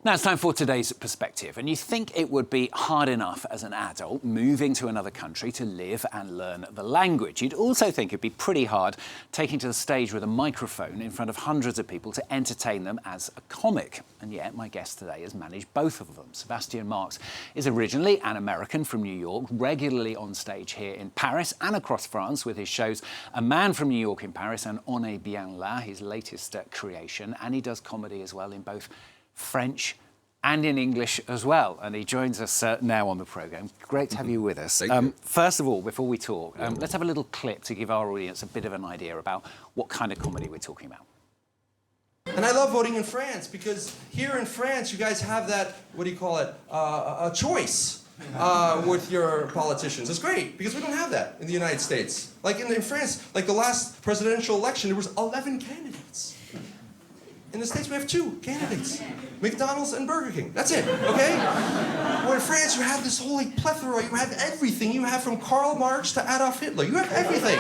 Now it's time for today's perspective, and you think it would be hard enough as an adult moving to another country to live and learn the language. You'd also think it'd be pretty hard taking to the stage with a microphone in front of hundreds of people to entertain them as a comic. And yet my guest today has managed both of them. Sebastian Marx is originally an American from New York, regularly on stage here in Paris and across France with his shows A Man from New York in Paris and On est bien là, his latest creation. And he does comedy as well in both French and in English as well. And he joins us now on the programme. Great to have you with us. First of all, before we talk, let's have a little clip to give our audience a bit of an idea about what kind of comedy we're talking about. And I love voting in France because here in France, you guys have that, what do you call it, a choice with your politicians. It's great because we don't have that in the United States. Like in France, like the last presidential election, there was 11 candidates. In the States, we have 2 candidates, McDonald's and Burger King. That's it, okay? Well, in France, you have this whole plethora. You have everything. You have from Karl Marx to Adolf Hitler. You have everything.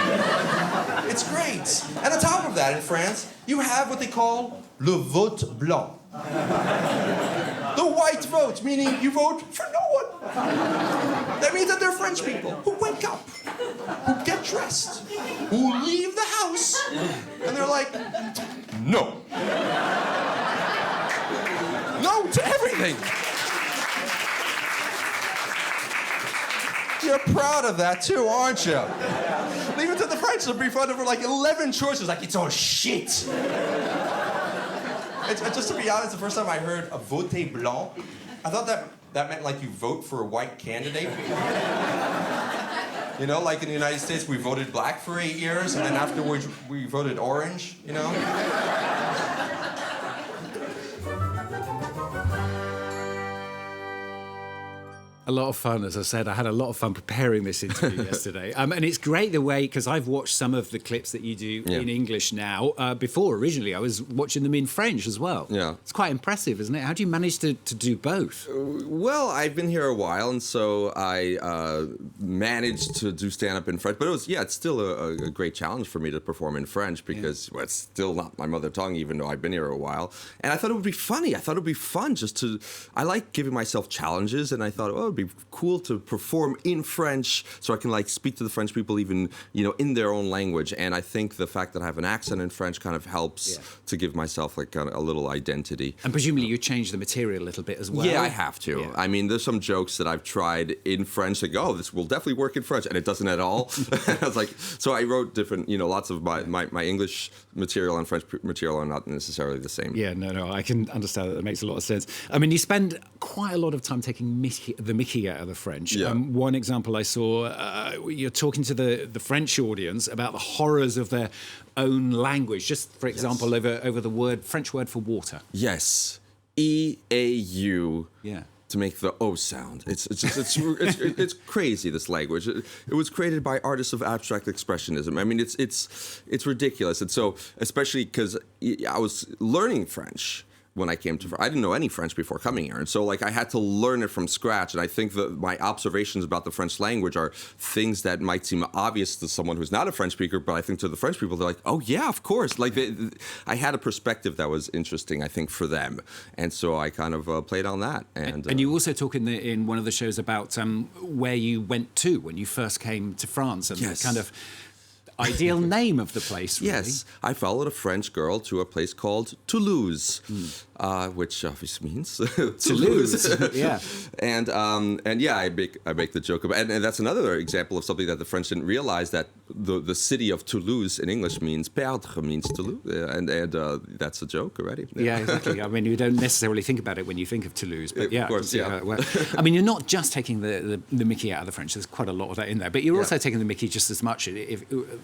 It's great. And on top of that, in France, you have what they call le vote blanc. The white vote, meaning you vote for no one. That means that they're French people who wake up, who get dressed, who leave the house, and they're like, no. No to everything. You're proud of that too, aren't you? Leave it to the French to be fun over like 11 choices, like it's all shit. Just to be honest, the first time I heard a vote blanc, I thought that meant like you vote for a white candidate. You know, like in the United States, we voted black for 8 years, and then afterwards we voted orange, you know? A lot of fun, as I said. I had a lot of fun preparing this interview yesterday. And it's great the way, because I've watched some of the clips that you do in English now. Before, originally, I was watching them in French as well. Yeah. It's quite impressive, isn't it? How do you manage to do both? Well, I've been here a while, and so I managed to do stand-up in French. But it's still a great challenge for me to perform in French because it's still not my mother tongue, even though I've been here a while. And I thought it would be funny. I thought it would be fun just to... I like giving myself challenges, and I thought, oh, be cool to perform in French so I can like speak to the French people even, you know, in their own language. And I think the fact that I have an accent in French kind of helps to give myself like kind of a little identity. And presumably you change the material a little bit as well. Yeah, I have to. Yeah. I mean, there's some jokes that I've tried in French that go, oh, this will definitely work in French, and it doesn't at all. I was like, so I wrote different, you know, lots of my English material and French material are not necessarily the same. Yeah, no, I can understand that. That makes a lot of sense. I mean, you spend quite a lot of time taking the mickey out of the French. Yeah. One example I saw, you're talking to the French audience about the horrors of their own language. Just for example, over the French word for water. Yes, E-A-U. Yeah. To make the O sound. It's crazy, this language. It was created by artists of abstract expressionism. I mean, it's ridiculous. And so, especially because I was learning French when I came to France. I didn't know any French before coming here. And so like I had to learn it from scratch. And I think that my observations about the French language are things that might seem obvious to someone who's not a French speaker, but I think to the French people, they're like, oh yeah, of course. Like I had a perspective that was interesting, I think, for them. And so I kind of played on that. And you also talk in one of the shows about where you went to when you first came to France and the kind of ideal name of the place, really. Yes, I followed a French girl to a place called Toulouse, which obviously means Toulouse. Yeah, and yeah, I make the joke about, and that's another example of something that the French didn't realize, that the city of Toulouse in English means perdre, means to lose, and that's a joke already. Yeah, exactly. I mean, you don't necessarily think about it when you think of Toulouse, but of course, how it works. I mean, you're not just taking the mickey out of the French. There's quite a lot of that in there, but you're also taking the mickey just as much,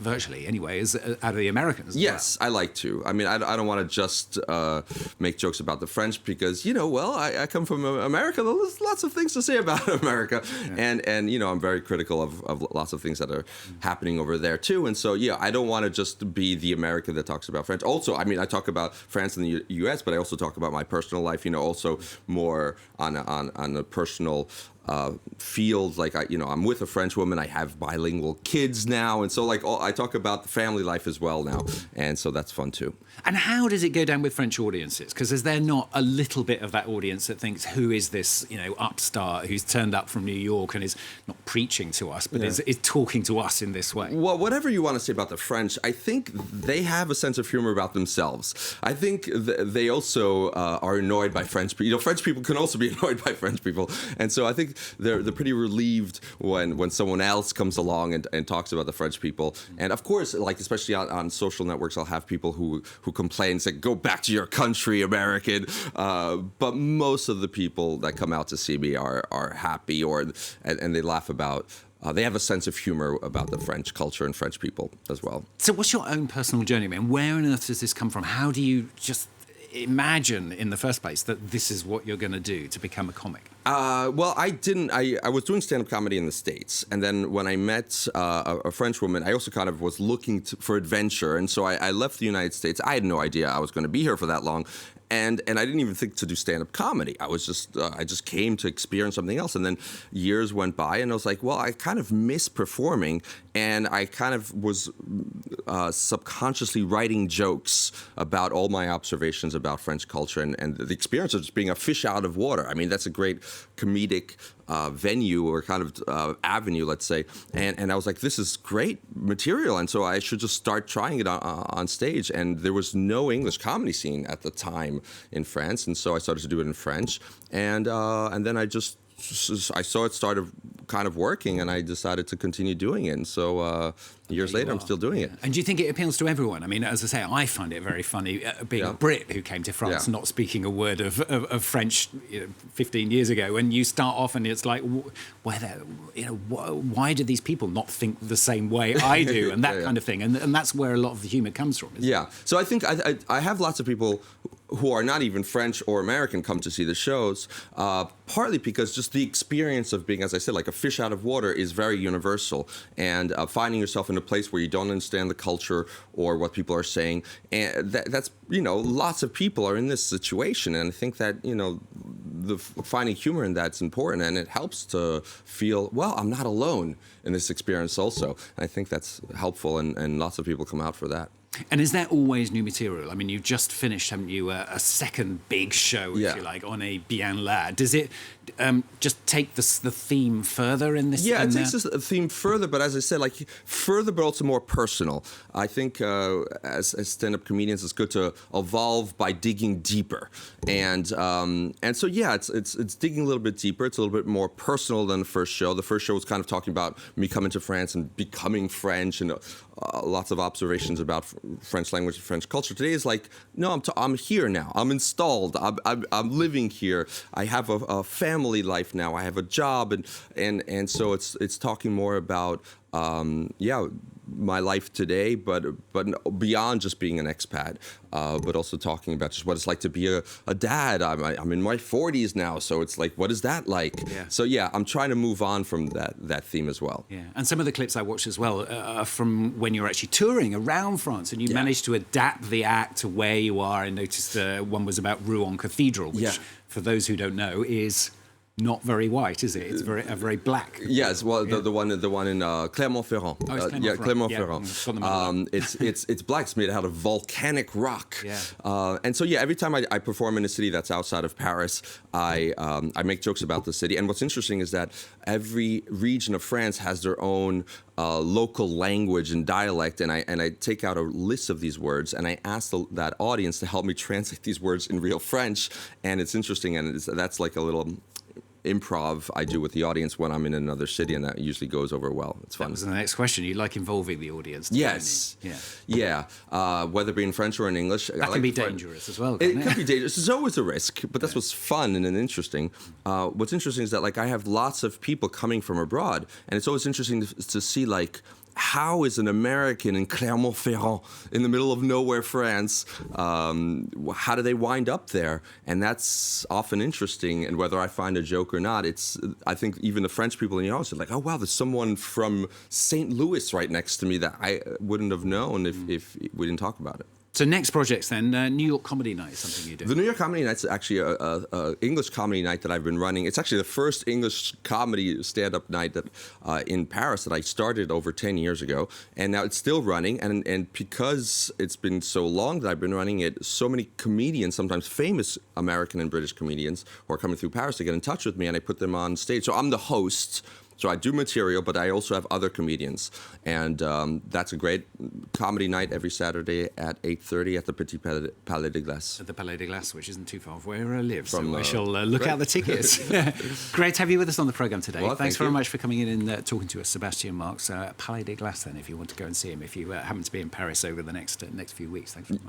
virtually anyway, as out of the Americans. Yes, I like to. I mean, I don't want to just make jokes about the French because, you know, well, I come from America. There's lots of things to say about America. Yeah. And you know, I'm very critical of lots of things that are happening over there too. And so, yeah, I don't want to just be the American that talks about French. Also, I mean, I talk about France and the U.S., but I also talk about my personal life, you know, also more on a personal feels like I'm with a French woman. I have bilingual kids now, and so like I talk about the family life as well now, and so that's fun too. And how does it go down with French audiences? Because is there not a little bit of that audience that thinks, who is this, upstart who's turned up from New York and is not preaching to us, but is talking to us in this way? Well, whatever you want to say about the French, I think they have a sense of humor about themselves. I think they also are annoyed by French people. French people can also be annoyed by French people, and so I think they're pretty relieved when someone else comes along and talks about the French people. And of course, like especially on social networks, I'll have people who complain and say, "Go back to your country, American." But most of the people that come out to see me are happy, and they laugh about. They have a sense of humor about the French culture and French people as well. So what's your own personal journey, man? Where on earth does this come from? How do you just imagine in the first place that this is what you're going to do to become a comic? Well, I didn't. I was doing stand-up comedy in the States, and then when I met a French woman, I also kind of was looking for adventure, and so I left the United States. I had no idea I was going to be here for that long, and I didn't even think to do stand-up comedy. I just came to experience something else, and then years went by, and I was like, well, I kind of miss performing, and I kind of was subconsciously writing jokes about all my observations about French culture and the experience of just being a fish out of water. I mean, that's a great comedic venue or kind of avenue, let's say. And I was like, this is great material. And so I should just start trying it on stage. And there was no English comedy scene at the time in France. And so I started to do it in French. And then I saw it started kind of working, and I decided to continue doing it. And so years later, I'm still doing it. And do you think it appeals to everyone? I mean, as I say, I find it very funny being a Brit who came to France, not speaking a word of French 15 years ago. And you start off, and it's like, why do these people not think the same way I do, and that kind of thing? And that's where a lot of the humour comes from. Isn't it? So I think I have lots of people who are not even French or American come to see the shows, partly because just the experience of being, as I said, like a fish out of water is very universal, and finding yourself in a place where you don't understand the culture or what people are saying, and that's lots of people are in this situation, and I think that finding humor in that's important, and it helps to feel, well, I'm not alone in this experience also. And I think that's helpful, and lots of people come out for that. And is there always new material? I mean, you've just finished, haven't you, a second big show, if you like, on a Bien là. Does it just take the theme further in this? Yeah, it takes the theme further, but as I said, like further, but also more personal. I think as stand-up comedians, it's good to evolve by digging deeper, and so it's digging a little bit deeper. It's a little bit more personal than the first show. The first show was kind of talking about me coming to France and becoming French, and lots of observations about French language and French culture. Today is like, no, I'm here now. I'm installed. I'm living here. I have a family life now. I have a job, and so it's talking more about my life today, but beyond just being an expat, but also talking about just what it's like to be a dad. I'm in my 40s now, so it's like, what is that like? Yeah. So I'm trying to move on from that theme as well. Yeah, and some of the clips I watched as well are from when you're actually touring around France, and you managed to adapt the act to where you are. I noticed one was about Rouen Cathedral, which, for those who don't know, is not very white, is it? It's very black. Yes, well, the one in Clermont-Ferrand. Oh, it's Clermont-Ferrand. It's black. It's made out of volcanic rock. Yeah. And so every time I perform in a city that's outside of Paris, I make jokes about the city. And what's interesting is that every region of France has their own local language and dialect, and I take out a list of these words, and I ask that audience to help me translate these words in real French. And it's interesting, and that's like a little improv I do with the audience when I'm in another city, and that usually goes over well. It's fun. That was the next question. You like involving the audience? Yes. Yeah. Whether it be in French or in English. That can be dangerous as well. It can be dangerous. There's always a risk, but that's what's fun and interesting. What's interesting is that I have lots of people coming from abroad, and it's always interesting to see how is an American in Clermont-Ferrand, in the middle of nowhere, France, how do they wind up there? And that's often interesting. And whether I find a joke or not, I think even the French people in the audience are like, oh, wow, there's someone from St. Louis right next to me that I wouldn't have known if we didn't talk about it. So next projects then, New York Comedy Night is something you do. The New York Comedy Night's actually a English comedy night that I've been running. It's actually the first English comedy stand-up night that in Paris that I started over 10 years ago, and now it's still running. And because it's been so long that I've been running it, so many comedians, sometimes famous American and British comedians, who are coming through Paris to get in touch with me, and I put them on stage. So I'm the host. So I do material, but I also have other comedians, and that's a great comedy night every Saturday at 8:30 at the Petit Palais de Glace. At the Palais de Glace, which isn't too far from where I live, so From, I shall look out the tickets. Great to have you with us on the programme today. Well, Thanks thank very you. much for coming in and talking to us, Sebastian Marx. Palais de Glace, then, if you want to go and see him, if you happen to be in Paris over the next few weeks. Thanks very much.